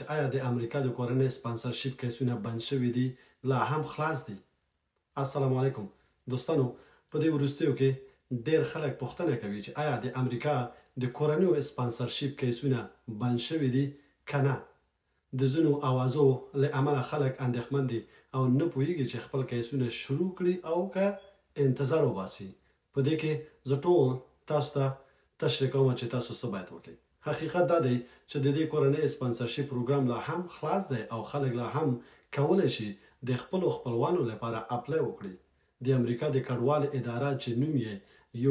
آیا د امریکا د کورنۍ سپانسرشیپ کیسونه بند شوي دي؟ لا هم خلاص دي. السلام علیکم دوستانو، په دې وروستیو کې ډیر خلک پوښتنه کوي چې آیا د امریکا د کورنیو سپانسرشیپ کیسونه بند شوي دي که نه. د ځینو اوازو له امله خلک اندېښمن دي او نه پوهیږي چې خپل کیسونه شروع کړي او که انتظار وباسي. په دې کې زه ټول تاسو ته تشریح کوم چې تاسو څه باید وکړئ. حقیقت دا دی چې د دې کورنۍ سپانسرشیپ پروګرام لا هم خلاص دی او خلک لا هم کولی شي د خپلو خپلوانو لپاره اپلای وکړي. د امریکا د کډوالو اداره چې نوم یې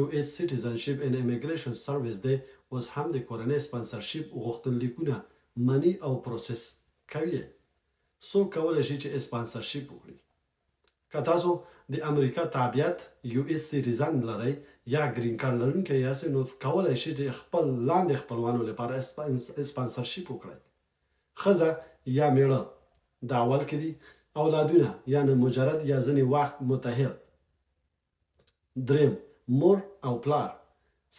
US Citizenship and Immigration Service دی، اوس هم د کورنۍ سپانسرشیپ غوښتنلیکونه مني او پروسس کوي. څوک کولی شي چې سپانسرشیپ وکړي؟ که تاسو د امریکا تابعیت US سیټیزن لرئ یا گرین کارت لرونکی یاست، نو کولی شئ چې خپل لاندې خپلوانو لپاره سپانسرشیپ وکړئ. ښځه یا میړه د اول کې دي، اولادونه یعنې مجرد یا ځینې وخت متحر، دریم مور او پلار،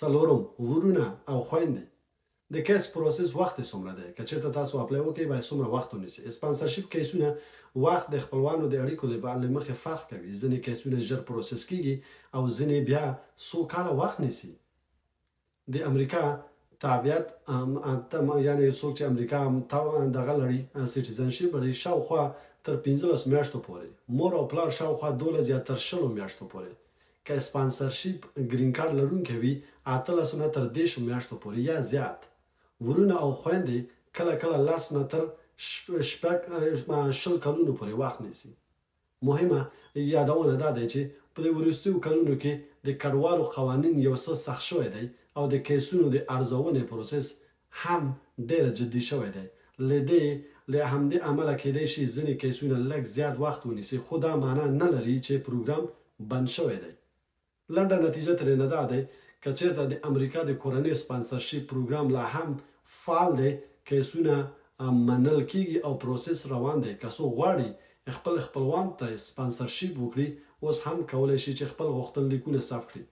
څلورم ورونه او خویندې. د کیس پروسس وخت څومره دی؟ که چېرته تاسو اپلای وکړئ باید څومره وخت ونیسي. سپانسرشیپ کیسونه وخت د خپلوانو د اړیکو له مخې فرق کوي. ځینې کیسونه ژر پروسس کیږي او ځینې بیا څو کاله وخت نیسي. د امریکا تابعیت یعنې څوک چې امریکا دغه لري سیټیزنشیپ لري شاوخوا تر 15 میاشتو پورې، مور او پلار شاوخوا 12 یا تر 20 میاشتو پورې. که سپانسرشیپ گرین کارت لرونکی وي 18 نه تر 10 میاشتو پورې یا زیات. ورونه او خویندې کله کله 10 نه تر 20 کلونو پورې وخت نیسي. مهمه یادونه دا دی چې په دې وروستیو کلونو کې د کډوالو قوانین یو څه سخت شوی دی او د کیسونو د ارزونې پروسس هم ډېر جدي شوی دی. له همدې امله کیدای شي ځینې کیسونه لږ زیات وخت ونیسي، خو دا معنا نه لري چې پروګرام بند شوی دی. لنډه نتیجه ترې نه دا دی که چېرته د امریکا د کورنۍ سپانسرشیپ پروګرام لا هم فعال دی، کیسونه منل کیږي او پروسس روان دی. که څوک غواړي خپل خپلوان ته سپانسرشیپ وکړي، اوس هم کولی شي چې خپل غوښتنلیکونه ثبت کړي.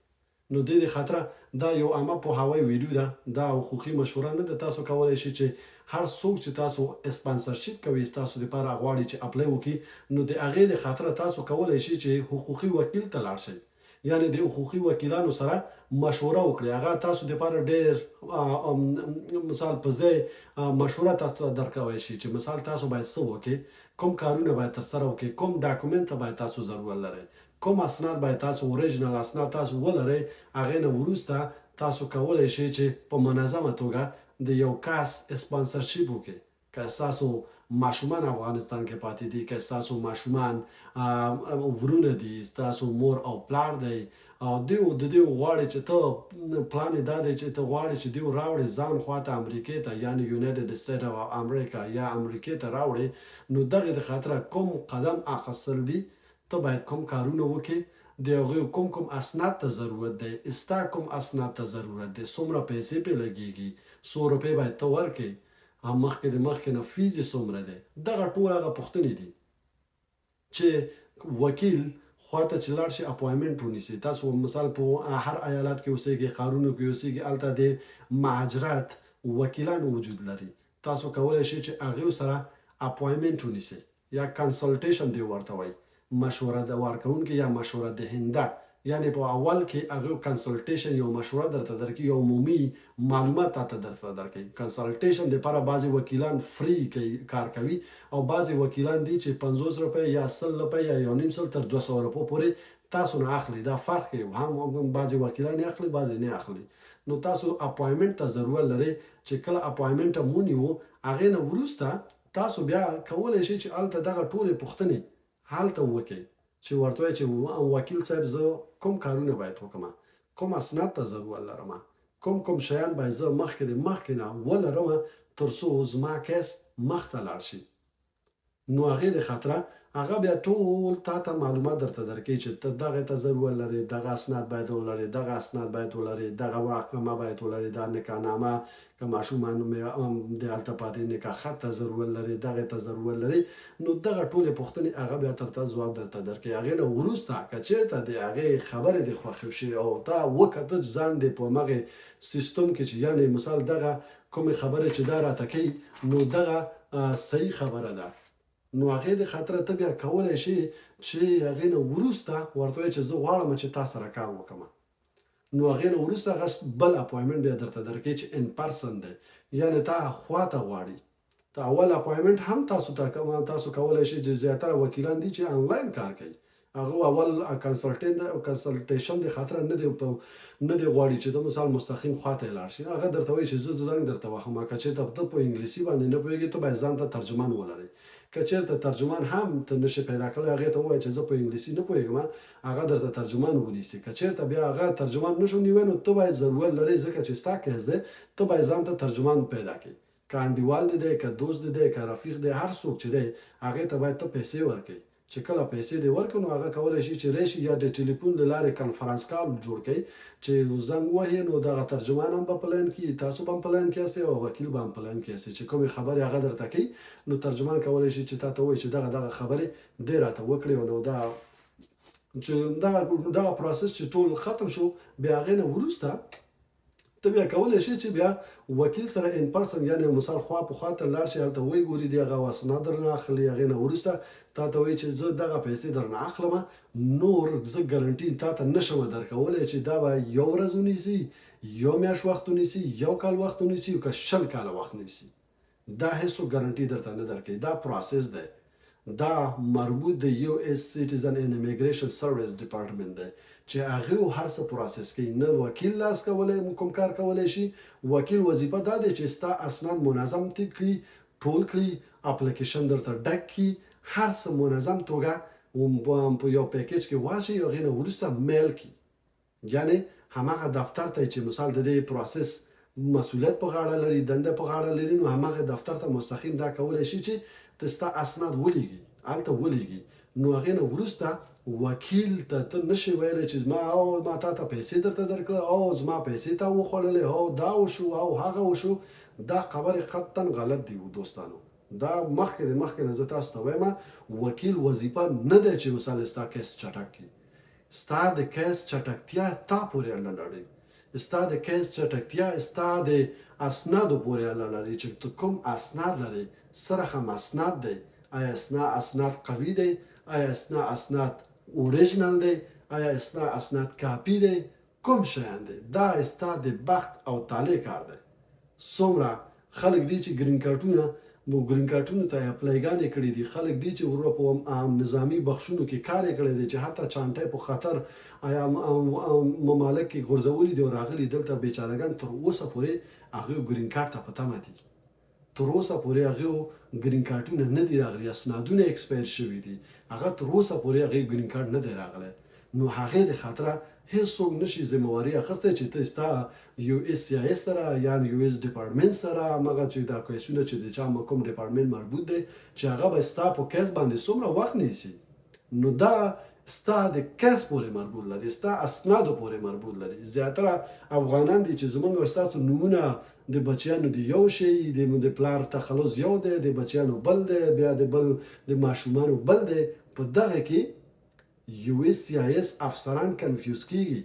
نو د دې خاطره دا یو عامه پوهاوی ویډیو ده، دا حقوقي مشوره نه ده. تاسو کولی شئ چې هر څوک چې تاسو سپانسرشیپ کوي ستاسو لپاره غواړي چې اپلای وکړي، نو د هغې د خاطره تاسو کولی شئ چې حقوقي وکیل ته لاړ شئ، یعنې د حقوقي وکیلانو سره مشوره وکړئ. هغه تاسو لپاره ډېر مثال په ځای مشوره تاسو ته درکولی شي چې مثال تاسو باید څه وکړئ، کوم کارونه باید ترسره وکړئ، کوم ډاکومنټ ته باید تاسو ضرورت لرئ، کوم اسناد باید تاسو اوریجنل اسناد تاسو ولرئ. هغې نه وروسته تاسو کولی شئ چې په منظمه توګه د یو کس سپانسرشیپ وکړئ. که ستاسو ماشومان افغانستان کې پاتې دي، که ستاسو ماشومان ورونه دي، ستاسو مور او پلار دی او دیو د دیو غواړي چې ته پلان یې دا دی چې ته غواړي چې دیو راوړي ځان خواته امریکې ته، یعنې یونایټډ سټیټ اف امریکا یا امریکې ته راوړي، نو دغې د خاطره کوم قدم اخیستل دي، ته باید کوم کارونه وکړي، د هغوی کوم اسناد ته ضرورت دی، ستا کوم اسناد ته ضرورت دی، څومره پیسې پرې لګېږي، 100 روپۍ باید ته ورکړې، مخکې نه فیز یې څومره دی. دغه ټول هغه پوښتنې دي چې وکیل خواته چې لاړ شي اپوایمنټ ونیسي. تاسو مثال په هر ایالت کې اوسېږي، ښارونو کې اوسېږي، هلته د مهاجرت وکیلان وجود لري. تاسو کولی شئ چې هغې سره اپوایمنټ ونیسئ یا کنسلټیشن دی ورته وایي، مشوره د ورکوونکي یا مشوره دهنده، یعنې په اول کې هغه کنسلټیشن یو مشوره درته درکوي، یو عمومي معلومات تاته درته درکوي. کنسلټیشن دپاره بعضې وکیلان فری کار کوي او بعضې وکیلان دي چې 50 روپۍ یا 100 روپۍ یا 1.5 تر 200 روپو پورې تاسو نه اخلي. دا فرق کوي، هم بعضې وکیلان یې اخلي، بعضې نه اخلي. نو تاسو اپوایمنټ ته ضرورت لرئ چې کله اپوایمنټ هم ونیو، هغې نه وروسته تاسو بیا کولی شئ چې هلته دغه ټولې پوښتنې هلته وکړئ چې ورته وایي چې وکیل صاحب زه کوم کارونه باید وکړم، کوم اسناد ته ضرورت لرم، کوم شیان باید زه مخکې نه ولرم تر څو زما کیس مخته لاړ شي. نو هغې د خاطره هغه بیا ټول تا ته معلومات درته درکوي چې ته دغې ته ضرورت لرې، دغه اسناد باید ولرې، دغه اسناد باید ولرې، دغه واقعه باید ولرې، دا نکاحنامه که ماشومان د هلته پاتې نکاح خط ته ضرورت لرې، دغې ته ضرورت لرې. نو دغه ټولې پوښتنې هغه بیا درته ځواب درته درکوي. هغې نه وروسته که چېرته د هغې خبرې دې خوښې شي او تا وکته ځان دې په همغې سیستم کې چې یعنې مثال دغه کومې خبرې چې دا راته کوي، نو دغه صحیح خبره ده. نو هغې د خاطره ته بیا کولی شي چې هغې نه وروسته ورته وایې چې زه غواړم چې تا سره کار وکړم. نو هغې نه وروسته هغه بل اپوینټمنټ بیا درته درکوي چې ان پرسن دی، یعنې تا خواته غواړي. ته اول اپوینټمنټ هم تاسو کولی شئ چې زیاتره وکیلان دي چې آنلاین کار کوي. هغه اول کنسلټیشن د خاطره نه دی غواړي چې ته مثال مستقیم خواته یې لاړ شي. هغه درته وایي چې زه زنګ درته وهم، که چېرته ته په انګلیسي باندې نه پوهېږې ته باید ځان ته ترجمان ولرئ. که چېرته ترجمان هم ته نشي پیدا کړی، هغې ته ووایه چې زه په انګلیسي نه پوهېږم، هغه درته ترجمان ونیسي. که چېرته بیا هغه ترجمان نشو نیوی نو ته باید ضرورت لرې، ځکه چې ستا کیس دی ته باید ځان ته ترجمان پیدا کړي. که انډیوال دی که دوست دی که رفیق دی، هر څوک چې دی هغې ته باید ته پیسې ورکړي. چې کله پیسې دې ورکړو نو هغه کولی شي چې راشي یا د ټلیفون له لارې کنفرانس کال جوړ کړي چې زنګ ووهي نو دغه ترجمان هم به په لاین کې، تاسو به هم په لاین کې یاستئ او وکیل به هم په لاین کې یاستئ. چې کومې خبرې هغه درته کوي نو ترجمان کولی شي چې تا ته ووایي چې دغه خبرې دې راته وکړې. نو چې دغه پروسس چې ټول ختم شو، بیا هغې نه وروسته ته بیا کولی شي چې بیا وکیل سره ان پرسن، یعنې مثال خوا په خوا ته لاړ شي، هلته وایي ګوري دی هغه اسناد درنه اخلي. هغې نه وروسته تا ته وایي چې زه دغه پیسې درنه اخلم، نور زه ګارنټي تا ته نشم درکولی چې دا به یو ورځ ونیسي، یو میاشت وخت ونیسي، یو کال وخت ونیسي، که 20 کاله وخت ونیسي. دا هیڅوک ګارنټي درته نه درکوي. دا پروسس دی، دا مربوط د یو اس سیټیزن ان امیګریشن سروس ډپارټمنټ دی چې هغه هر څه پروسس کوي. نه وکیل لاس کولی کوم کار کولی شي. وکیل وظیفه دا دی چې ستا اسناد منظم کړي، ټول کړي، اپلیکیشن درته ډک کړي، هر څه منظم توګه په یو پیکیج کې واچوي، هغې نه وروسته میل کړي. یعنې هماغه دفتر ته چې مثال د دې پروسس مسؤلیت په غاړه لري، دنده په غاړه لري، نو هماغه دفتر ته مستقیم دا کولی شي چې ته ستا اسناد ولیږي، هلته ولیږي. نو هغې نه وروسته وکیل ته ته نشي ویلی چې ما تا ته پیسې درته درکړه او زما پیسې تا وخوړلې او دا وشو او هغه وشو. دا خبرې قطعا غلط دي دوستانو. دا مخکې نه زه تاسو ته وایم، وکیل وظیفه نه دی چې مثال ستا کیس چټک کړي. ستا د کیس چټکتیا تا پورې اړه لري. ستا د کیس چټکتیا ستا د اسنادو پورې اړه لري چې ته کوم اسناد لري، سره هم اسناد دی. آیا اسناد قوي دی؟ آیا اسناد اوریجنل دی؟ آیا اسناد کاپي دی؟ کوم شیان دی؟ دا ستا د بخت او طالع کار دی. څومره خلک دي چې ګرین کارټونو ته اپلایګانې کړي دي، خلک دي چې په نظامي بخشونو کې کار یې کړی دی چې حتی چانټۍ په خطر ممالک کې غورځولي دي او راغلي دلته بیچارهګان تر اوسه پورې هغوی ګرین کارټ ته په تمه دي. تر اوسه پورې هغې ګرین کارټونه نه دي راغلي، اسنادونه ایکسپایر شوي دي، هغه تر اوسه پورې هغې ګرین کارټ نه دی راغلی. نو هغې د خاطره هیڅوک نشي ذمهواري اخیستی چې ته ستا یو اس سی آی سره یا یو اس ډپارټمنټ سره هغه چې دا کیسونه چې د چا کوم ډپارټمنټ مربوط دی چې هغه به ستا په کیس باندې څومره وخت نیسي. نو دا ستا د کیس پورې مربوط لري، ستا اسنادو پورې مربوط لري. زیاتره افغانان دي چې زموږ او ستاسو نومونه د بچیانو د یو شی، د پلار تخلص یو دی، د بچیانو بل دی، بیا د بل د ماشومانو بل دی. په دغه کې یو اس سی آی اس افسران کنفیوز کیږي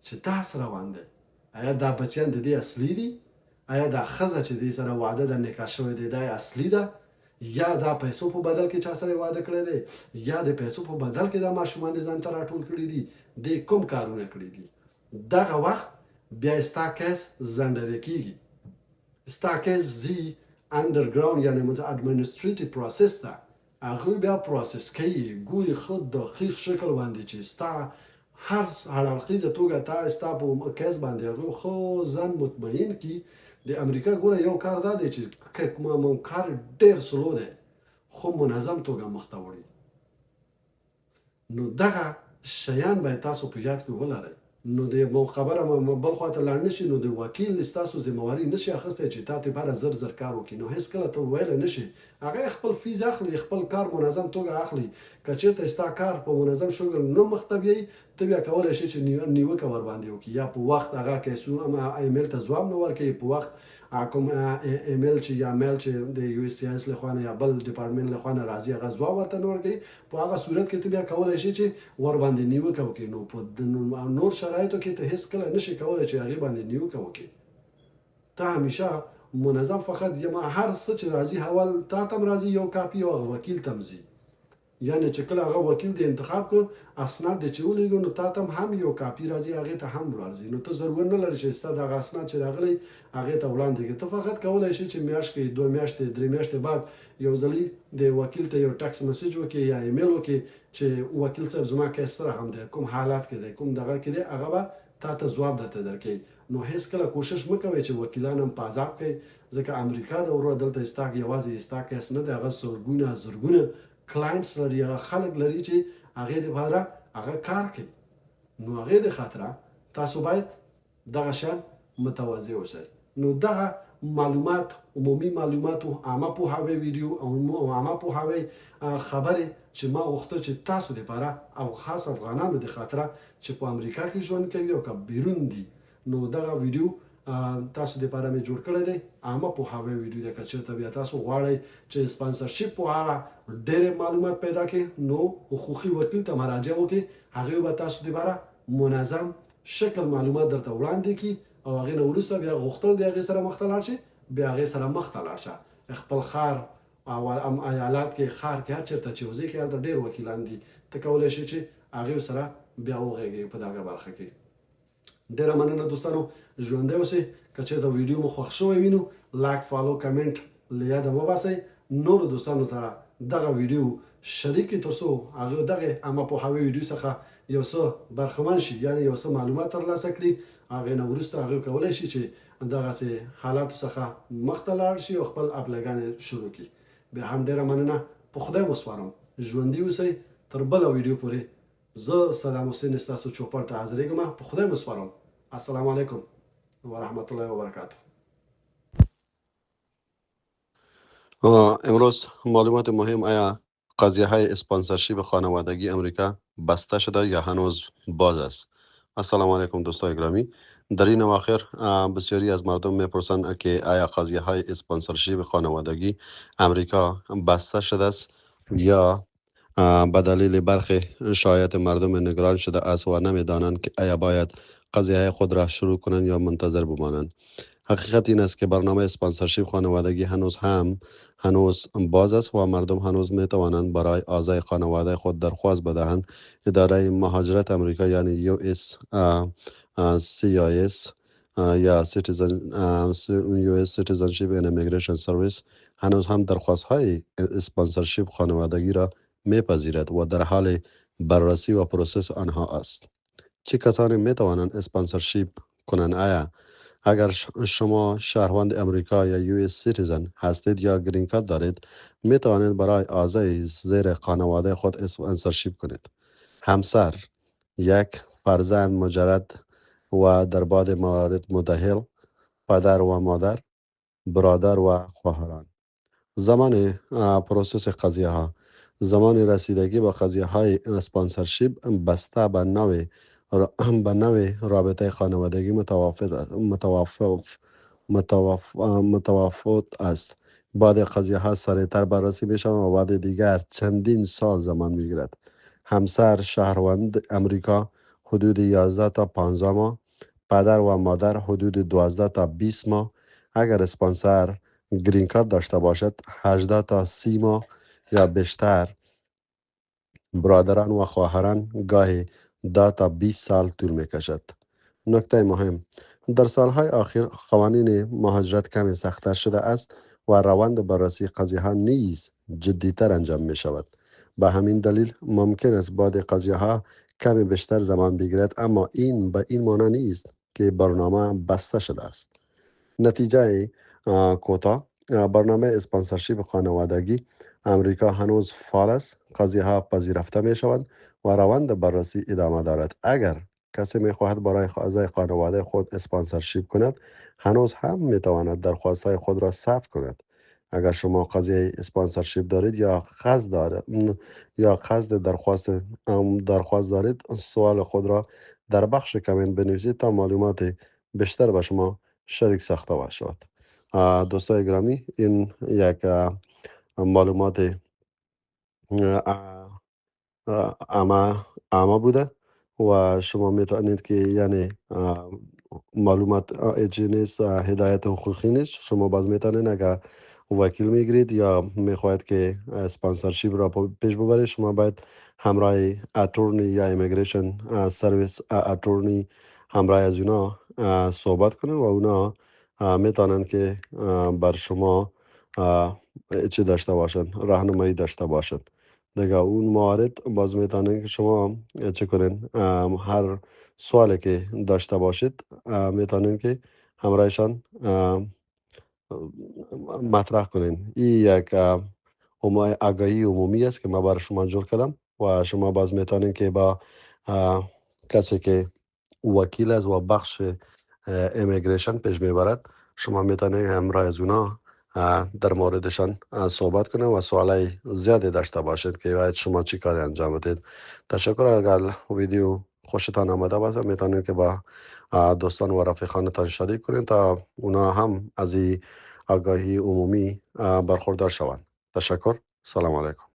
چې دا څه روان دی. آیا دا بچیان د دې اصلي دي؟ آیا دا ښځه چې دې سره واده د نکاح شوی دی دا اصلي ده؟ یا دا پیسو په بدل کې چا سره واده کړی دی؟ یا د پیسو په بدل کې دا ماشومان ځان ته راټول کړي دي؟ دې کوم کارونه کړي دي؟ دغه وخت بیا ستا کیس ځنډلی کیږي. ستا کیس ځي انډرګراوند یعنې اډمنسټریټیو پروسس ته. هغوی بیا پروسس کوي، ګوري ښه دقیق شکل باندې چې ستا هر اړخیزه توګه ستا په کیس باندې هغوی ښه ځان مطمئن کړي. د امریکا ګوره یو کار دا دی چې کار ډېر سلو دی خو منظم توګه مخته وړي. نو دغه شیان باید تاسو په یاد کې ولرئ. نو د خبره بل خواته لاړ نشي، نو د وکیل ستاسو ذمهواري نشي اخیستی چې تا دپاره زر کار وکړي. نو هېڅکله ته ویلی نشي، هغه خپل فیز اخلي، خپل کار منظم توګه اخلي. که چېرته ستا کار په منظم شکل نه مخته بیایي، ته بیا کولی شي چې نیوکه ورباندې وکړي، یا په وخت هغه کیسونه ایمیل ته ځواب نه ورکوي، په وخت کوم ایمیل چې یا میل چې د یو اس سی آی اس لخوا نه یا بل ډپارټمنټ لخوا نه راځي هغه ځواب ورته نه ورکوي. په هغه صورت کې ته بیا کولی شي چې ورباندې نیوکه وکړي. نو په نور شرایطو کې ته هېڅکله نشي کولی چې هغې باندې نیوکه وکړي. ته همیشه منظم فقط یما هر څه چې راځي حوال تا تم راځي یو کاپی او وکیل تم ځي یعنی چې کله هغه وکیل د انتخاب کو اسناد د چولېږي نو تا ته هم یو کاپی راځي هغه ته هم راځي نو ته ضرور نه لري چې ستاسو د اسناد چې راغلي هغه ته وړاندې کې ته فقط کولای شي چې میاشت کې 2 میاشتې 3 میاشتې بعد یو ځلې د وکیل ته یو ټکس میسج وکړي یا ایمیل وکړي چې وکیل صاحب زما کې سره هم دی کوم حالات کې دی کوم دغه کې دی هغه به تا ته ځواب درته درکړي نو هیڅ کله کوشش مکوئ چې وکیلان هم په عذاب کوي ځکه امریکا د ورو دلته استاک یوازې استاک کیس نه دی هغه سلګونه زرګونه کلاینټس لري هغه خلک لري چې هغه د لپاره هغه کار کوي نو هغه د خاطره تاسو باید دغه شان متوازی اوسئ نو دغه معلومات عمومي معلومات او عامه پوهاوی ویډیو او عامه پوهاوی خبره چې ما غوښته چې تاسو د لپاره او خاص افغانانو د خاطره چې په امریکا کې ژوند کوي او که بیرون دي نو دغه ویډیو تاسو د لپاره مې جوړ کړی دی عامه پوهاوی ویډیو دی که چېرته بیا تاسو غواړئ چې سپانسرشپ په اړه ډېر معلومات پیدا کړئ نو حقوقي وکیل ته مراجعه وکړئ هغه به تاسو د لپاره منظم شکل معلومات درته وړاندې کړي او هغې نه وروسته بیا غوښتل د هغې سره مخ ته لاړ شي بیا هغې سره مخ ته لاړ شه خپل ښار او ایالات کې ښار کې هر چېرته چې وځې کې هلته ډېر وکیلان دي ته کولی شي چې هغې سره بیا وغږېږې په دغه برخه کې ډیره مننه دوستانو ژوندی اوسئ که چېرته ویډیو مو خوښ شوی وي نو لایک فالو کمنټ له یاده مه باسئ نورو دوستانو سره دغه ویډیو شریک کړئ تر څو هغه دغه عامه پوهاوي ویډیو څخه یو څه برخمن شي یعنې یو څه معلومات ترلاسه کړي هغې نه وروسته هغه کولی شي چې دغسې حالاتو څخه مخ ته لاړ شي او خپل اپلایګانې شروع کړي بیا هم ډیره مننه په خدای مو سپارم ژوندي اوسئ تر بله ویډیو پورې زه صدام حسین ستاسو چوپړ ته حاضرېږم په خدای مو سپارم السلام علیکم ورحمت الله وبرکاته امروز معلومات مهم آیا قضیه های اسپانسرشیپ خانوادگی امریکا بسته شده یا هنوز باز است. السلام علیکم دوستان گرامی. در این اواخر بسیاری از مردم میپرسند که آیا قضیه های اسپانسرشیپ خانوادگی امریکا بسته شده است یا به دلیل برخی شایعات مردم نگران شده است و نمیدانند که آیا باید قضیه خود را شروع کنند یا منتظر بمانند. حقیقت این است که برنامه اسپانسرشیپ خانوادگی هنوز باز است و مردم هنوز می توانند برای اعضای خانواده خود درخواست بدهند. اداره مهاجرت امریکا یعنی USCIS یا US Citizenship and Immigration Service هنوز هم درخواست های اسپانسرشیپ خانوادگی را میپذیرد و در حال بررسی و پروسس آنها است. چه کسانی می توانند اسپانسرشیپ کنند؟ اگر شما شهروند امریکا یا US Citizen هستید یا گرین کارت دارید می توانید برای اعضای زیر خانواده خود اسپانسرشیپ کنید. همسر، یک فرزند مجرد و در بعض موارد متأهل، پدر و مادر، برادر و خواهران. زمان پروسس قضیه ها، زمان رسیدگی به قضیه های اسپانسرشیپ بسته به نوع رابطه خانوادگی متفاوت است. بعد قضیه ها سریعتر بررسی می شوند و بعد دیگر چندین سال زمان می گیرد. همسر شهروند امریکا حدود 11 تا 15 ماه، پدر و مادر حدود 12 تا 20 ماه، اگر اسپانسر گرین کارت داشته باشد 18 تا 30 ماه یا بیشتر. برادران و خواهران گاهی 10 تا 20 سال طول می کشد. نکته مهم: در سالهای اخیر قوانین مهاجرت کمی سخت‌تر شده است و روند بررسی قضیه ها نیز جدی‌تر انجام می شود. به همین دلیل ممکن است بعد قضیه ها کمی بیشتر زمان بگیرد، اما این به این معنی نیست که برنامه بسته شده است. نتیجه کوتاه: برنامه اسپانسرشیپ خانوادگی امریکا هنوز فعال است. قضیه ها پذیرفته می شوند و روند بررسی ادامه دارد. اگر کسی می خواهد برای اعضای خانواده خود اسپانسرشیپ کند، هنوز هم می تواند درخواست های خود را ثبت کند. اگر شما قضیه اسپانسرشیپ دارید یا قصد درخواست دارید، سوال خود را در بخش کامنت بنویسید تا معلومات بیشتر به شما شریک ساخته شود. دوستای گرامی، این یک معلومات عامه بوده و شما میتونید که یعنی معلومات ایجی نیست، هدایت حقوقی نیست. شما باز میتونین اگر وکیل میگیرید یا میخواهید که اسپانسرشیپ را پیش ببرید، شما باید همراه اتورنی یا ایمیگریشن سرویس اتورنی همراه از اونا صحبت کنید و اونا میتونن که بر شما چی داشته باشن، راهنمایی داشته باشن. دیگه اون موارد باز میتونن که شما چه کنین، هر سوالی که داشته باشید میتونین که همراهشان مطرح کنین. این یک آگاهی عمومی است که من برای شما جور کردم و شما باز میتونین که با کسی که وکیل است و بخش امیگریشن پیش میبرد، شما میتونید همراه از اونا در موردشان صحبت کنید و سوالای زیادی داشته باشید که باید شما چی کاری انجام بدید. تشکر. اگر ویدیو خوشتان آمده باشه میتونید که با دوستان و رفیقانتان شریک کنید تا اونا هم از این آگاهی عمومی برخوردار شوند. تشکر. سلام علیکم.